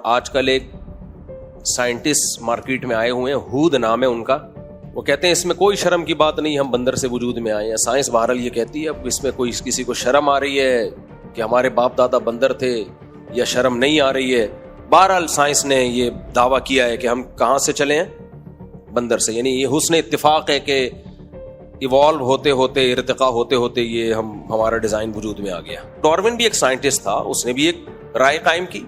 آج کل ایک سائنٹسٹ مارکیٹ میں آئے ہوئے ہیں, ہود نام ہے ان کا. وہ کہتے ہیں اس میں کوئی شرم کی بات نہیں, ہم بندر سے وجود میں آئے ہیں. سائنس بہرحال یہ کہتی ہے اب اس میں کوئی کسی کو شرم آ رہی ہے کہ ہمارے باپ دادا بندر تھے یا شرم نہیں آ رہی ہے. بہرحال سائنس نے یہ دعویٰ کیا ہے کہ ہم کہاں سے چلے ہیں, بندر سے. یعنی یہ حسن اتفاق ہے کہ ایوالو ہوتے ہوتے, ارتقاء ہوتے ہوتے یہ ہمارا ڈیزائن وجود میں آ گیا. ڈارون بھی ایک سائنٹسٹ تھا, اس نے بھی ایک رائے قائم کی.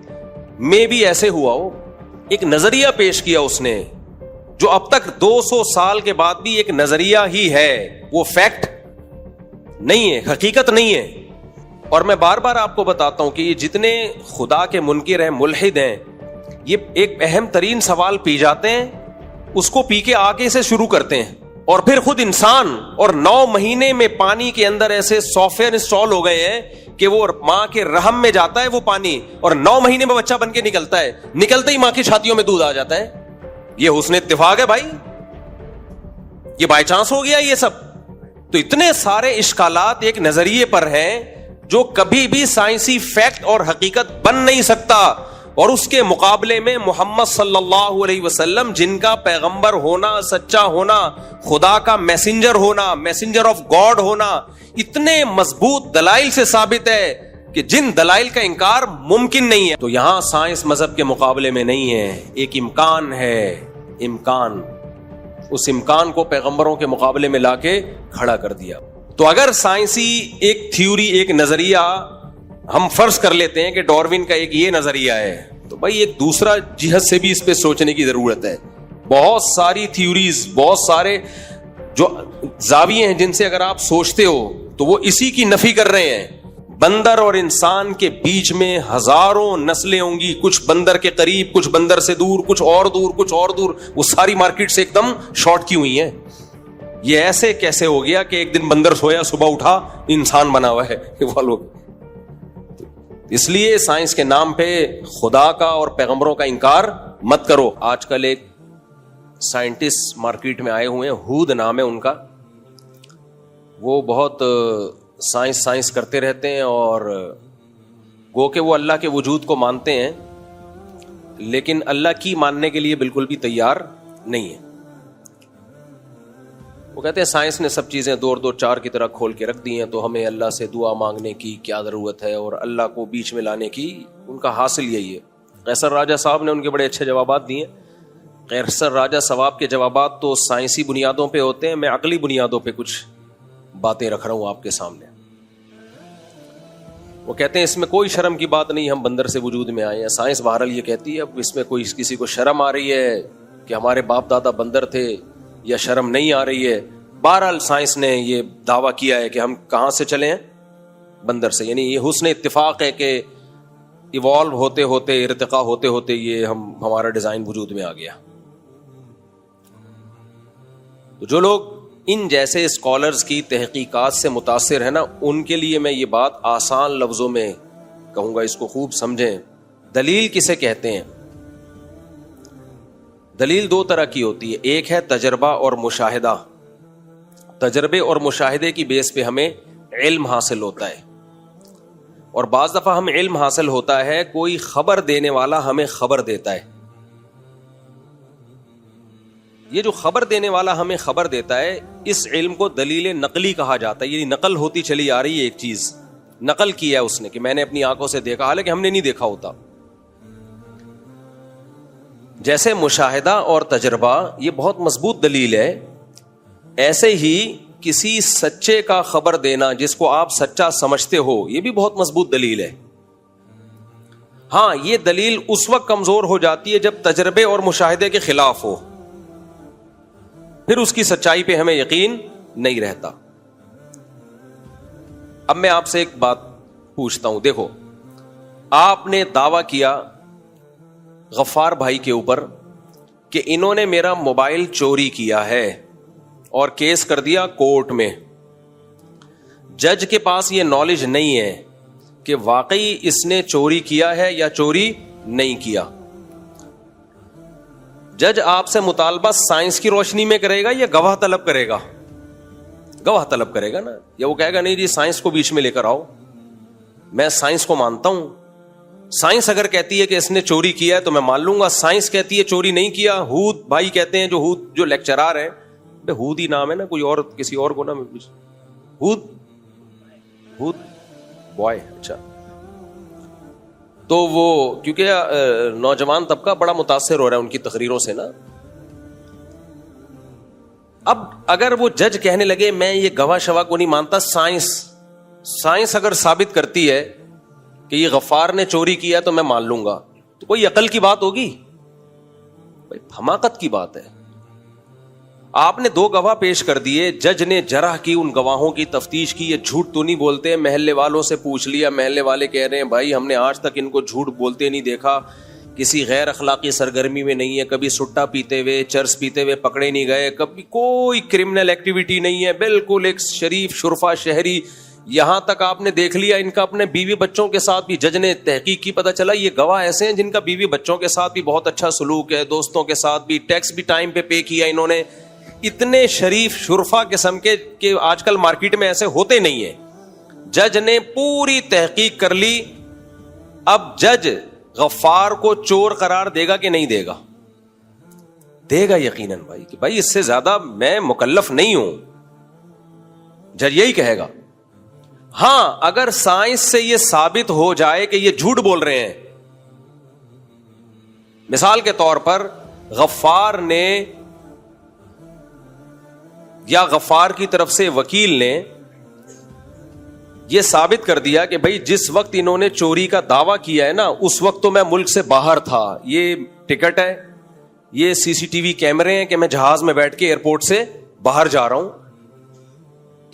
میں بھی ایسے ہوا ہو, ایک نظریہ پیش کیا اس نے جو اب تک 200 سال کے بعد بھی ایک نظریہ ہی ہے, وہ فیکٹ نہیں ہے, حقیقت نہیں ہے. اور میں بار بار آپ کو بتاتا ہوں کہ یہ جتنے خدا کے منکر ہیں, ملحد ہیں, یہ ایک اہم ترین سوال پی جاتے ہیں, اس کو پی کے آگے سے شروع کرتے ہیں, اور پھر خود انسان اور 9 مہینے میں پانی کے اندر ایسے سافٹ ویئر انسٹال ہو گئے ہیں کہ وہ ماں کے رحم میں جاتا ہے وہ پانی, اور 9 مہینے میں بچہ بن کے نکلتا ہے, نکلتے ہی ماں کی چھاتیوں میں دودھ آ جاتا ہے. یہ حسن اتفاق ہے بھائی, یہ بائی چانس ہو گیا یہ سب؟ تو اتنے سارے اشکالات ایک نظریے پر ہیں جو کبھی بھی سائنسی فیکٹ اور حقیقت بن نہیں سکتا. اور اس کے مقابلے میں محمد صلی اللہ علیہ وسلم, جن کا پیغمبر ہونا, سچا ہونا, خدا کا میسنجر ہونا, میسنجر آف گاڈ ہونا, اتنے مضبوط دلائل سے ثابت ہے کہ جن دلائل کا انکار ممکن نہیں ہے. تو یہاں سائنس مذہب کے مقابلے میں نہیں ہے, ایک امکان ہے, امکان. اس امکان کو پیغمبروں کے مقابلے میں لا کے کھڑا کر دیا. تو اگر سائنسی ایک تھیوری, ایک نظریہ ہم فرض کر لیتے ہیں کہ ڈاروین کا ایک یہ نظریہ ہے, تو بھائی ایک دوسرا جہت سے بھی اس پہ سوچنے کی ضرورت ہے. بہت ساری تھیوریز, بہت سارے جو زاویے ہیں جن سے اگر آپ سوچتے ہو تو وہ اسی کی نفی کر رہے ہیں. بندر اور انسان کے بیچ میں ہزاروں نسلیں ہوں گی, کچھ بندر کے قریب, کچھ بندر سے دور, کچھ اور دور, کچھ اور دور. وہ ساری مارکیٹ سے ایک دم شارٹ کی ہوئی ہیں. یہ ایسے کیسے ہو گیا کہ ایک دن بندر سویا, صبح اٹھا انسان بنا ہوا ہے والوں. اس لیے سائنس کے نام پہ خدا کا اور پیغمبروں کا انکار مت کرو. آج کل ایک سائنٹسٹ مارکیٹ میں آئے ہوئے ہیں, ہود نام ہے ان کا. وہ بہت سائنس کرتے رہتے ہیں, اور گو کہ وہ اللہ کے وجود کو مانتے ہیں, لیکن اللہ کی ماننے کے لیے بالکل بھی تیار نہیں ہے. وہ کہتے ہیں سائنس نے سب چیزیں 2 اور 2 4 کی طرح کھول کے رکھ دی ہیں, تو ہمیں اللہ سے دعا مانگنے کی کیا ضرورت ہے, اور اللہ کو بیچ میں لانے کی ان کا حاصل یہی ہے. قیصر راجہ صاحب نے ان کے بڑے اچھے جوابات دیے. قیصر راجہ صاحب کے جوابات تو سائنسی بنیادوں پہ ہوتے ہیں, میں عقلی بنیادوں پہ کچھ باتیں رکھ رہا ہوں آپ کے سامنے. وہ کہتے ہیں اس میں کوئی شرم کی بات نہیں, ہم بندر سے وجود میں آئے ہیں. سائنس بہرحال یہ کہتی ہے اب اس میں کوئی کسی کو شرم آ رہی ہے کہ ہمارے باپ دادا بندر تھے یا شرم نہیں آ رہی ہے. بہرحال سائنس نے یہ دعویٰ کیا ہے کہ ہم کہاں سے چلے ہیں, بندر سے. یعنی یہ حسن اتفاق ہے کہ ایوالو ہوتے ہوتے, ارتقاء ہوتے ہوتے یہ ہمارا ڈیزائن وجود میں آ گیا. تو جو لوگ ان جیسے اسکالرز کی تحقیقات سے متاثر ہیں نا, ان کے لیے میں یہ بات آسان لفظوں میں کہوں گا, اس کو خوب سمجھیں. دلیل کسے کہتے ہیں؟ دلیل 2 طرح کی ہوتی ہے. ایک ہے تجربہ اور مشاہدہ. تجربے اور مشاہدے کی بیس پہ ہمیں علم حاصل ہوتا ہے, اور بعض دفعہ ہم علم حاصل ہوتا ہے کوئی خبر دینے والا ہمیں خبر دیتا ہے. یہ جو خبر دینے والا ہمیں خبر دیتا ہے, اس علم کو دلیل نقلی کہا جاتا ہے. یہ نقل ہوتی چلی آ رہی ہے, ایک چیز نقل کیا ہے اس نے کہ میں نے اپنی آنکھوں سے دیکھا, حالانکہ ہم نے نہیں دیکھا ہوتا. جیسے مشاہدہ اور تجربہ یہ بہت مضبوط دلیل ہے, ایسے ہی کسی سچے کا خبر دینا جس کو آپ سچا سمجھتے ہو, یہ بھی بہت مضبوط دلیل ہے. ہاں, یہ دلیل اس وقت کمزور ہو جاتی ہے جب تجربے اور مشاہدے کے خلاف ہو, پھر اس کی سچائی پہ ہمیں یقین نہیں رہتا. اب میں آپ سے ایک بات پوچھتا ہوں. دیکھو, آپ نے دعویٰ کیا غفار بھائی کے اوپر کہ انہوں نے میرا موبائل چوری کیا ہے, اور کیس کر دیا کورٹ میں. جج کے پاس یہ نالج نہیں ہے کہ واقعی اس نے چوری کیا ہے یا چوری نہیں کیا. جج آپ سے مطالبہ سائنس کی روشنی میں کرے گا یا گواہ طلب کرے گا؟ گواہ طلب کرے گا نا. یا وہ کہے گا نہیں جی سائنس کو بیچ میں لے کر آؤ, میں سائنس کو مانتا ہوں, سائنس اگر کہتی ہے کہ اس نے چوری کیا ہے تو میں مان لوں گا, سائنس کہتی ہے چوری نہیں کیا. ہود بھائی کہتے ہیں, ہود جو لیکچرار ہیں, ہود ہی نام ہے نا, کوئی اور کسی اور کو نا, ہود بوائے. اچھا, تو وہ کیونکہ نوجوان طبقہ بڑا متاثر ہو رہا ہے ان کی تقریروں سے نا. اب اگر وہ جج کہنے لگے میں یہ گواہ شواہ کو نہیں مانتا, سائنس اگر ثابت کرتی ہے کہ یہ غفار نے چوری کیا تو میں مان لوں گا, تو کوئی عقل کی بات ہوگی؟ بھائی حماقت کی بات ہے. آپ نے 2 گواہ پیش کر دیے, جج نے جرح کی ان گواہوں کی تفتیش کی, یہ جھوٹ تو نہیں بولتے. محلے والوں سے پوچھ لیا, محلے والے کہہ رہے ہیں بھائی ہم نے آج تک ان کو جھوٹ بولتے نہیں دیکھا, کسی غیر اخلاقی سرگرمی میں نہیں ہے, کبھی سٹا پیتے ہوئے چرس پیتے ہوئے پکڑے نہیں گئے, کبھی کوئی کرمنل ایکٹیویٹی نہیں ہے, بالکل ایک شریف شرفا شہری. یہاں تک آپ نے دیکھ لیا ان کا اپنے بیوی بچوں کے ساتھ بھی, جج نے تحقیق کی, پتہ چلا یہ گواہ ایسے ہیں جن کا بیوی بچوں کے ساتھ بھی بہت اچھا سلوک ہے, دوستوں کے ساتھ بھی, ٹیکس بھی ٹائم پہ پے کیا انہوں نے. اتنے شریف شرفا قسم کے کہ آج کل مارکیٹ میں ایسے ہوتے نہیں ہیں. جج نے پوری تحقیق کر لی. اب جج غفار کو چور قرار دے گا کہ نہیں دے گا؟ دے گا یقیناً بھائی, کہ بھائی اس سے زیادہ میں مکلف نہیں ہوں. جج یہی کہے گا. ہاں اگر سائنس سے یہ ثابت ہو جائے کہ یہ جھوٹ بول رہے ہیں, مثال کے طور پر غفار نے یا غفار کی طرف سے وکیل نے یہ ثابت کر دیا کہ بھائی جس وقت انہوں نے چوری کا دعویٰ کیا ہے نا اس وقت تو میں ملک سے باہر تھا, یہ ٹکٹ ہے, یہ CCTV کیمرے ہیں کہ میں جہاز میں بیٹھ کے ایئرپورٹ سے باہر جا رہا ہوں,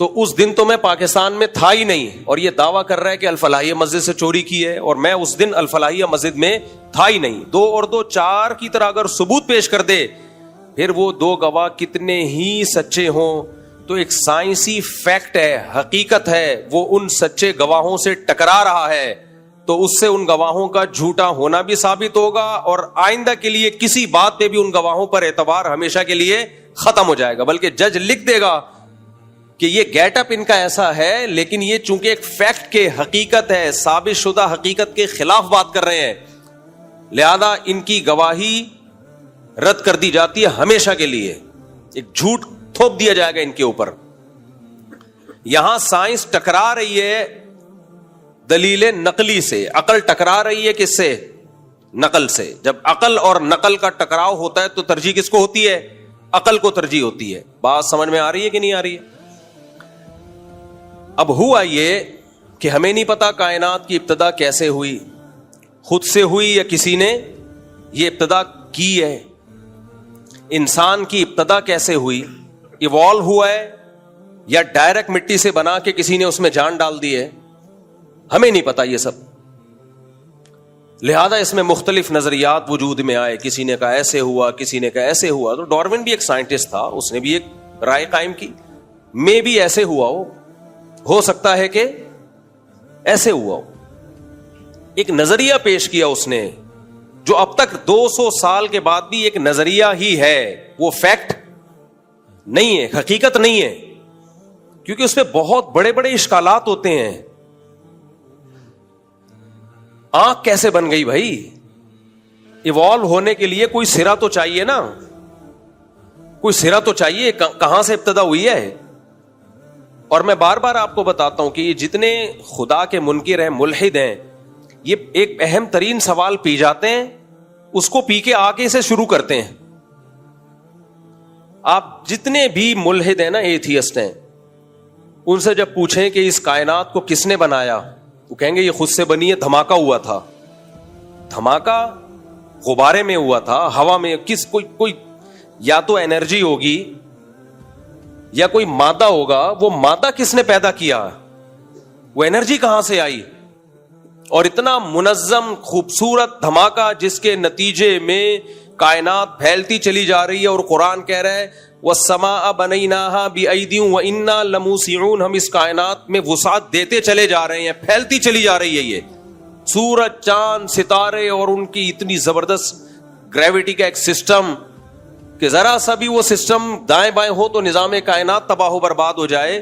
تو اس دن تو میں پاکستان میں تھا ہی نہیں, اور یہ دعویٰ کر رہا ہے کہ الفلاحیہ مسجد سے چوری کی ہے اور میں اس دن الفلاحیہ مسجد میں تھا ہی نہیں. 2 اور 2 4 کی طرح اگر ثبوت پیش کر دے, پھر وہ 2 گواہ کتنے ہی سچے ہوں تو ایک سائنسی فیکٹ ہے, حقیقت ہے, وہ ان سچے گواہوں سے ٹکرا رہا ہے, تو اس سے ان گواہوں کا جھوٹا ہونا بھی ثابت ہوگا, اور آئندہ کے لیے کسی بات پہ بھی ان گواہوں پر اعتبار ہمیشہ کے لیے ختم ہو جائے گا. بلکہ جج لکھ دے گا کہ یہ گیٹ اپ ان کا ایسا ہے, لیکن یہ چونکہ ایک فیکٹ کے حقیقت ہے, ثابت شدہ حقیقت کے خلاف بات کر رہے ہیں, لہذا ان کی گواہی رد کر دی جاتی ہے ہمیشہ کے لیے. ایک جھوٹ تھوپ دیا جائے گا ان کے اوپر. یہاں سائنس ٹکرا رہی ہے دلیل نقلی سے, عقل ٹکرا رہی ہے کس سے؟ نقل سے. جب عقل اور نقل کا ٹکراؤ ہوتا ہے تو ترجیح کس کو ہوتی ہے؟ عقل کو ترجیح ہوتی ہے. بات سمجھ میں آ رہی ہے کہ نہیں آ رہی ہے؟ اب ہوا یہ کہ ہمیں نہیں پتا کائنات کی ابتدا کیسے ہوئی, خود سے ہوئی یا کسی نے یہ ابتدا کی ہے. انسان کی ابتدا کیسے ہوئی, ایوالو ہوا ہے یا ڈائریکٹ مٹی سے بنا کے کسی نے اس میں جان ڈال دی ہے, ہمیں نہیں پتا یہ سب. لہذا اس میں مختلف نظریات وجود میں آئے, کسی نے کہا ایسے ہوا, کسی نے کہا ایسے ہوا. تو ڈارون بھی ایک سائنٹسٹ تھا, اس نے بھی ایک رائے قائم کی, میں بھی ایسے ہوا ہو سکتا ہے کہ ایسے ہوا ہو. ایک نظریہ پیش کیا اس نے جو اب تک 200 سال کے بعد بھی ایک نظریہ ہی ہے, وہ فیکٹ نہیں ہے, حقیقت نہیں ہے, کیونکہ اس میں بہت بڑے بڑے اشکالات ہوتے ہیں. آنکھ کیسے بن گئی بھائی؟ ایوالو ہونے کے لیے کوئی سرا تو چاہیے نا, کوئی سرا تو چاہیے, کہاں سے ابتدا ہوئی ہے. اور میں بار بار آپ کو بتاتا ہوں کہ یہ جتنے خدا کے منکر ہیں, ملحد ہیں, یہ ایک اہم ترین سوال پی جاتے ہیں, اس کو پی کے آگے سے شروع کرتے ہیں. آپ جتنے بھی ملحد ہیں نا, ایتھیسٹ ہیں, ان سے جب پوچھیں کہ اس کائنات کو کس نے بنایا, وہ کہیں گے یہ خود سے بنی ہے, دھماکہ ہوا تھا. دھماکہ غبارے میں ہوا تھا, ہوا میں, کوئی یا تو انرجی ہوگی یا کوئی مادہ ہوگا, وہ مادہ کس نے پیدا کیا, وہ انرجی کہاں سے آئی. اور اتنا منظم خوبصورت دھماکہ جس کے نتیجے میں کائنات پھیلتی چلی جا رہی ہے, اور قرآن کہہ رہا ہے وَالسَّمَاءَ بَنَيْنَاهَا بِأَيْدٍ وَإِنَّا لَمُوسِعُونَ, ہم اس کائنات میں وسعت دیتے چلے جا رہے ہیں, پھیلتی چلی جا رہی ہے. یہ سورج, چاند, ستارے اور ان کی اتنی زبردست گریوٹی کا ایک سسٹم کہ ذرا سا بھی وہ سسٹم دائیں بائیں ہو تو نظام کائنات تباہ و برباد ہو جائے.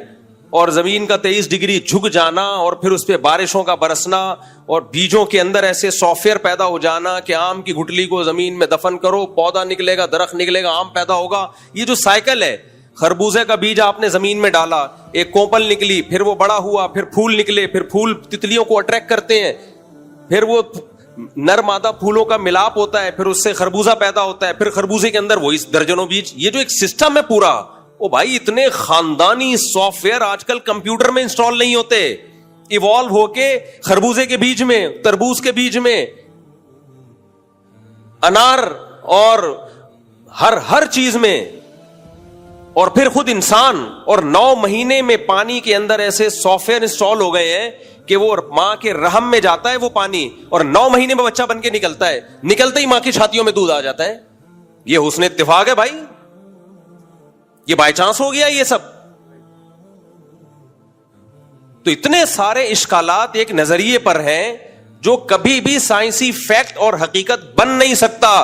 اور زمین کا 23 ڈگری جھک جانا اور پھر اس پہ بارشوں کا برسنا اور بیجوں کے اندر ایسے سافٹ ویئر پیدا ہو جانا کہ آم کی گٹلی کو زمین میں دفن کرو, پودا نکلے گا, درخت نکلے گا, آم پیدا ہوگا. یہ جو سائیکل ہے, خربوزے کا بیج آپ نے زمین میں ڈالا, ایک کوپل نکلی, پھر وہ بڑا ہوا, پھر پھول نکلے, پھر پھول تتلیوں کو اٹریکٹ کرتے ہیں, پھر وہ نر مادہ پھولوں کا ملاپ ہوتا ہے, پھر اس سے خربوزہ پیدا ہوتا ہے, پھر خربوزے کے اندر وہی درجنوں بیج. یہ جو ایک سسٹم ہے پورا, او بھائی اتنے خاندانی سافٹ ویئر آج کل کمپیوٹر میں انسٹال نہیں ہوتے, ایوالو ہو کے خربوزے کے بیج میں, تربوز کے بیج میں, انار اور ہر چیز میں, اور پھر خود انسان, اور 9 مہینے میں پانی کے اندر ایسے سافٹ ویئر انسٹال ہو گئے ہیں کہ وہ ماں کے رحم میں جاتا ہے وہ پانی, اور 9 مہینے میں بچہ بن کے نکلتا ہے, نکلتے ہی ماں کی چھاتیوں میں دودھ آ جاتا ہے. یہ حسن اتفاق ہے بھائی, یہ بائی چانس ہو گیا یہ سب؟ تو اتنے سارے اشکالات ایک نظریے پر ہیں جو کبھی بھی سائنسی فیکٹ اور حقیقت بن نہیں سکتا,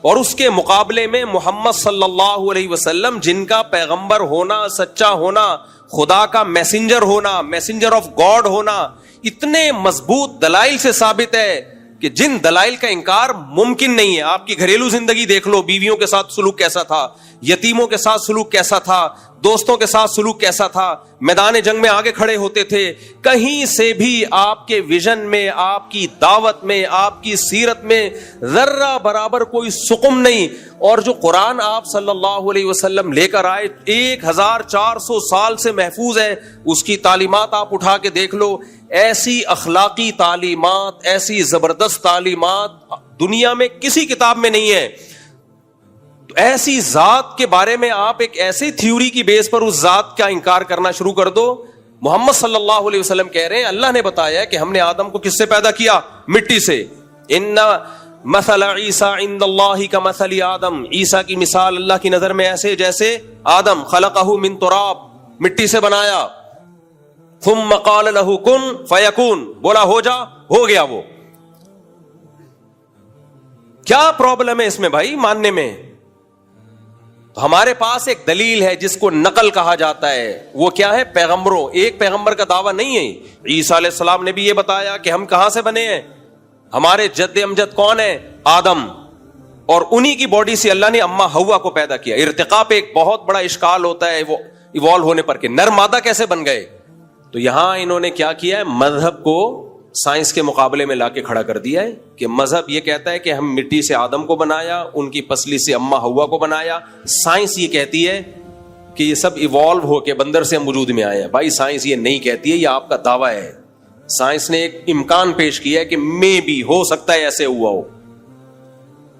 اور اس کے مقابلے میں محمد صلی اللہ علیہ وسلم جن کا پیغمبر ہونا, سچا ہونا, خدا کا میسنجر ہونا, میسنجر آف گاڈ ہونا, اتنے مضبوط دلائل سے ثابت ہے کہ جن دلائل کا انکار ممکن نہیں ہے. آپ کی گھریلو زندگی دیکھ لو, بیویوں کے ساتھ سلوک کیسا تھا, یتیموں کے ساتھ سلوک کیسا تھا, دوستوں کے ساتھ سلوک کیسا تھا, میدان جنگ میں آگے کھڑے ہوتے تھے. کہیں سے بھی آپ کے ویژن میں, آپ کی دعوت میں, آپ کی سیرت میں ذرہ برابر کوئی سقم نہیں. اور جو قرآن آپ صلی اللہ علیہ وسلم لے کر آئے 1400 سال سے محفوظ ہے, اس کی تعلیمات آپ اٹھا کے دیکھ لو. ایسی اخلاقی تعلیمات, ایسی زبردست تعلیمات دنیا میں کسی کتاب میں نہیں ہے. ایسی ذات کے بارے میں آپ ایک ایسی تھیوری کی بیس پر اس ذات کا انکار کرنا شروع کر دو. محمد صلی اللہ علیہ وسلم کہہ رہے ہیں اللہ نے بتایا کہ ہم نے آدم کو کس سے پیدا کیا؟ مٹی سے. ان مثل عیسیٰ عند اللہ کمثل آدم, عیسیٰ کی مثال اللہ کی نظر میں ایسے جیسے آدم, خلقہ من تراب, مٹی سے بنایا, ثم قال له کن فیکون, بولا ہو جا, ہو گیا. وہ کیا پرابلم ہے اس میں بھائی ماننے میں؟ تو ہمارے پاس ایک دلیل ہے جس کو نقل کہا جاتا ہے. وہ کیا ہے؟ پیغمبروں. ایک پیغمبر کا دعویٰ نہیں ہے. عیسیٰ علیہ السلام نے بھی یہ بتایا کہ ہم کہاں سے بنے ہیں, ہمارے جد امجد کون ہے؟ آدم, اور انہی کی باڈی سے اللہ نے اما ہوا کو پیدا کیا. ارتقاء پہ ایک بہت بڑا اشکال ہوتا ہے وہ ایوالو ہونے پر کہ نر مادہ کیسے بن گئے. تو یہاں انہوں نے کیا کیا ہے, مذہب کو سائنس کے مقابلے میں لا کے کھڑا کر دیا ہے کہ مذہب یہ کہتا ہے کہ ہم مٹی سے آدم کو بنایا, ان کی پسلی سے اما ہوا کو بنایا. سائنس یہ کہتی ہے کہ یہ سب ایوالو ہو کے بندر سے ہم وجود میں آئے ہیں. بھائی سائنس یہ نہیں کہتی ہے, یہ آپ کا دعویٰ ہے. سائنس نے ایک امکان پیش کیا ہے کہ مے بی ہو سکتا ہے ایسے ہوا ہو.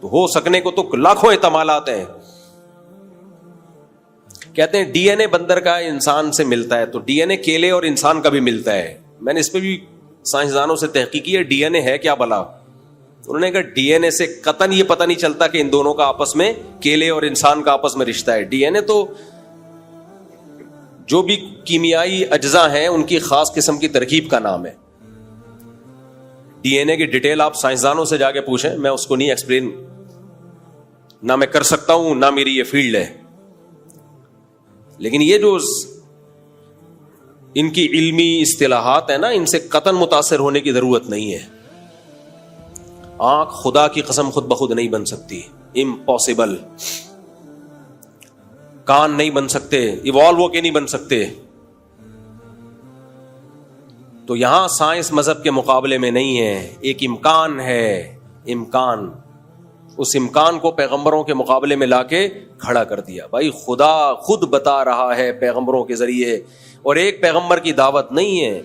تو ہو سکنے کو تو لاکھوں احتمالات ہیں. کہتے ہیں ڈی این اے بندر کا انسان سے ملتا ہے, تو ڈی این اے کیلے اور انسان کا بھی ملتا ہے. میں نے اس پہ بھی سائنسدانوں سے تحقیق کی ہے, ڈی این اے ہے کیا بلا. انہوں نے کہا ڈی این اے سے قطعاً یہ پتہ نہیں چلتا کہ ان دونوں کا آپس میں, کیلے اور انسان کا آپس میں رشتہ ہے. ڈی این اے تو جو بھی کیمیائی اجزاء ہیں ان کی خاص قسم کی ترکیب کا نام ہے. ڈی این اے کی ڈیٹیل آپ سائنسدانوں سے جا کے پوچھیں, میں اس کو نہیں ایکسپلین نہ میں کر سکتا ہوں, نہ میری یہ فیلڈ ہے. لیکن یہ جو ان کی علمی اصطلاحات ہیں نا, ان سے قطعاً متاثر ہونے کی ضرورت نہیں ہے. آنکھ خدا کی قسم خود بخود نہیں بن سکتی, امپاسبل. کان نہیں بن سکتے, ایوالو ہو کے نہیں بن سکتے. تو یہاں سائنس مذہب کے مقابلے میں نہیں ہے, ایک امکان ہے. امکان, اس امکان کو پیغمبروں کے مقابلے میں لا کے کھڑا کر دیا. بھائی خدا خود بتا رہا ہے پیغمبروں کے ذریعے, اور ایک پیغمبر کی دعوت نہیں ہے.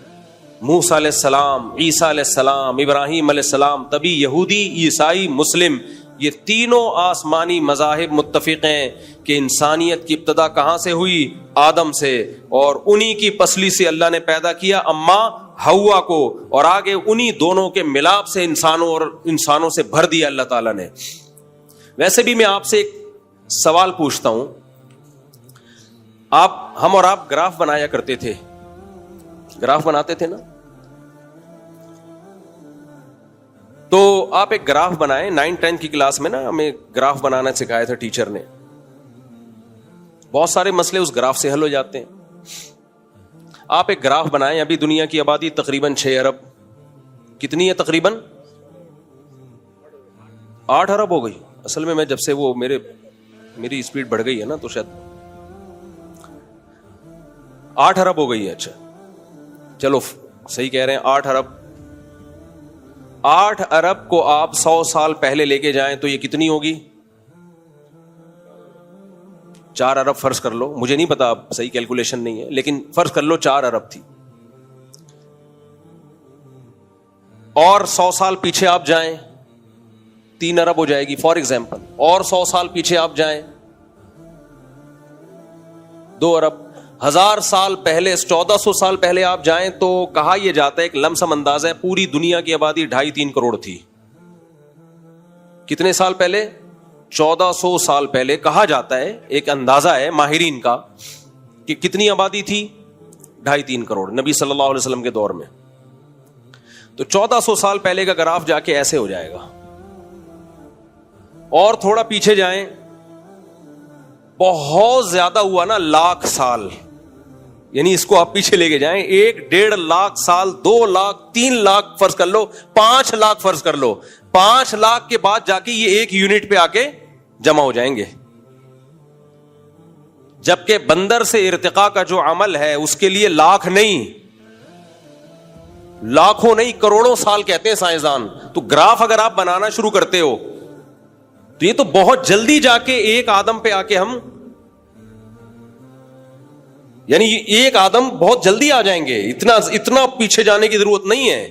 موسیٰ علیہ السلام, عیسیٰ علیہ السلام, ابراہیم علیہ السلام, تبھی یہودی, عیسائی, مسلم, یہ تینوں آسمانی مذاہب متفق ہیں کہ انسانیت کی ابتدا کہاں سے ہوئی؟ آدم سے, اور انہی کی پسلی سے اللہ نے پیدا کیا اما ہوا کو, اور آگے انہی دونوں کے ملاپ سے انسانوں سے بھر دیا اللہ تعالیٰ نے. ویسے بھی میں آپ سے ایک سوال پوچھتا ہوں. ہم اور آپ گراف بنایا کرتے تھے, گراف بناتے تھے نا. تو آپ ایک گراف بنائیں. 9-10 کی کلاس میں نا ہمیں گراف بنانا سکھایا تھا ٹیچر نے. بہت سارے مسئلے اس گراف سے حل ہو جاتے ہیں. آپ ایک گراف بنائیں, ابھی دنیا کی آبادی تقریباً 6 ارب, کتنی ہے تقریباً 8 ارب ہو گئی. اصل میں جب سے وہ میری اسپیڈ بڑھ گئی ہے نا, تو شاید 8 ارب ہو گئی ہے. اچھا چلو صحیح کہہ رہے ہیں, 8 ارب. 8 ارب کو آپ 100 سال پہلے لے کے جائیں تو یہ کتنی ہوگی؟ 4 ارب فرض کر لو, مجھے نہیں پتا, صحیح کیلکولیشن نہیں ہے, لیکن فرض کر لو 4 ارب تھی. اور 100 سال پیچھے آپ جائیں 3 ارب ہو جائے گی فار ایگزامپل. اور 100 سال پیچھے آپ جائیں 2 ارب. 1000 سال پہلے, 1400 سال پہلے آپ جائیں تو کہا یہ جاتا ہے, ایک لمسم اندازہ ہے, پوری دنیا کی آبادی 2.5-3 کروڑ تھی. کتنے سال پہلے؟ 1400 سال پہلے. کہا جاتا ہے, ایک اندازہ ہے ماہرین کا, کہ کتنی آبادی تھی؟ 2.5-3 کروڑ نبی صلی اللہ علیہ وسلم کے دور میں. تو 1400 سال پہلے کا گراف جا کے ایسے ہو جائے گا. اور تھوڑا پیچھے جائیں, بہت زیادہ ہوا نا, 1,00,000 سال, یعنی اس کو آپ پیچھے لے کے جائیں, 1-1.5 لاکھ سال, 2 لاکھ, 3 لاکھ فرض کر لو, 5 لاکھ فرض کر لو. 5 لاکھ کے بعد جا کے یہ 1 یونٹ پہ آ کے جمع ہو جائیں گے. جبکہ بندر سے ارتقاء کا جو عمل ہے اس کے لیے لاکھ نہیں, لاکھوں نہیں, کروڑوں سال کہتے ہیں سائنسدان. تو گراف اگر آپ بنانا شروع کرتے ہو تو یہ تو بہت جلدی جا کے 1 آدم پہ آ کے ہم, یعنی 1 آدم بہت جلدی آ جائیں گے. اتنا پیچھے جانے کی ضرورت نہیں ہے.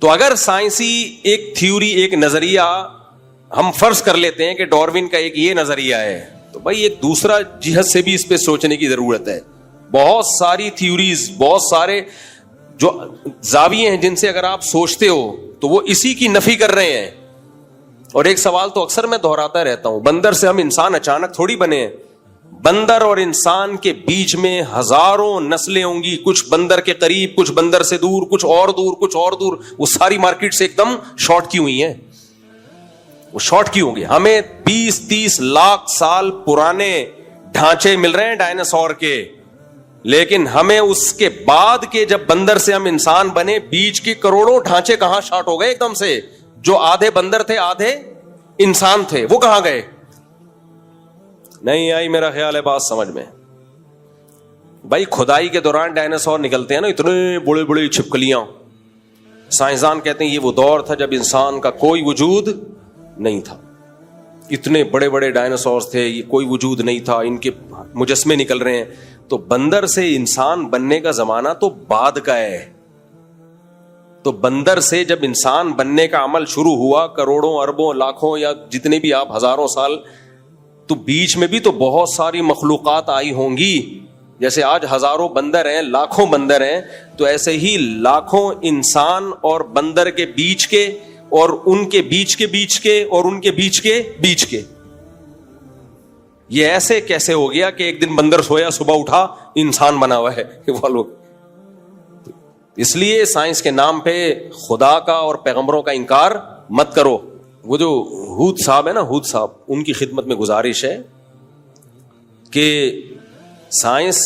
تو اگر سائنسی ایک تھیوری, ایک نظریہ ہم فرض کر لیتے ہیں کہ ڈاروین کا ایک یہ نظریہ ہے, تو بھائی ایک دوسرا جہت سے بھی اس پہ سوچنے کی ضرورت ہے. بہت ساری تھیوریز, بہت سارے جو زاویے ہیں جن سے اگر آپ سوچتے ہو تو وہ اسی کی نفی کر رہے ہیں. اور ایک سوال تو اکثر میں دہراتا رہتا ہوں, بندر سے ہم انسان اچانک تھوڑی بنے ہیں. بندر اور انسان کے بیچ میں ہزاروں نسلیں ہوں گی, کچھ بندر کے قریب, کچھ بندر سے دور, کچھ اور دور, کچھ اور دور. وہ ساری مارکیٹ سے ایک دم شارٹ کی ہوئی ہیں. وہ شارٹ کی ہوں گی. ہمیں 20-30 لاکھ سال پرانے ڈھانچے مل رہے ہیں ڈائناسور کے, لیکن ہمیں اس کے بعد کے جب بندر سے ہم انسان بنے, بیچ کے کروڑوں ڈھانچے کہاں شارٹ ہو گئے ایک دم سے. جو آدھے بندر تھے آدھے انسان تھے, وہ کہاں گئے؟ نہیں آئی میرا خیال ہے بات سمجھ میں. بھائی کھدائی کے دوران ڈائناسور نکلتے ہیں نا, اتنے بڑے بڑے چھپکلیاں. سائنسدان کہتے ہیں یہ وہ دور تھا جب انسان کا کوئی وجود نہیں تھا. اتنے بڑے بڑے ڈائناسور تھے, یہ کوئی وجود نہیں تھا, ان کے مجسمے نکل رہے ہیں. تو بندر سے انسان بننے کا زمانہ تو بعد کا ہے. تو بندر سے جب انسان بننے کا عمل شروع ہوا, کروڑوں, اربوں, لاکھوں یا جتنے بھی آپ ہزاروں سال, تو بیچ میں بھی تو بہت ساری مخلوقات آئی ہوں گی. جیسے آج ہزاروں بندر ہیں, لاکھوں بندر ہیں, تو ایسے ہی لاکھوں انسان اور بندر کے بیچ کے, اور ان کے بیچ کے بیچ کے, اور ان کے بیچ کے بیچ کے. یہ ایسے کیسے ہو گیا کہ ایک دن بندر سویا, صبح اٹھا انسان بنا ہوا ہے وہ لوگ. اس لیے سائنس کے نام پہ خدا کا اور پیغمبروں کا انکار مت کرو. وہ جو ہود صاحب ہے نا, ہود صاحب, ان کی خدمت میں گزارش ہے کہ سائنس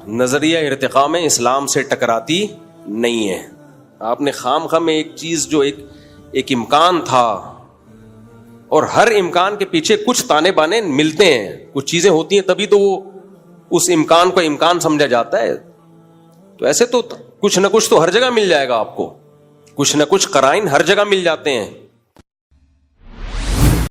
نظریہ ارتقاء میں اسلام سے ٹکراتی نہیں ہے. آپ نے خام خام ایک چیز جو ایک امکان تھا, اور ہر امکان کے پیچھے کچھ تانے بانے ملتے ہیں, کچھ چیزیں ہوتی ہیں تبھی تو وہ اس امکان کو امکان سمجھا جاتا ہے. تو ایسے تو کچھ نہ کچھ تو ہر جگہ مل جائے گا آپ کو, کچھ نہ کچھ قرائن ہر جگہ مل جاتے ہیں.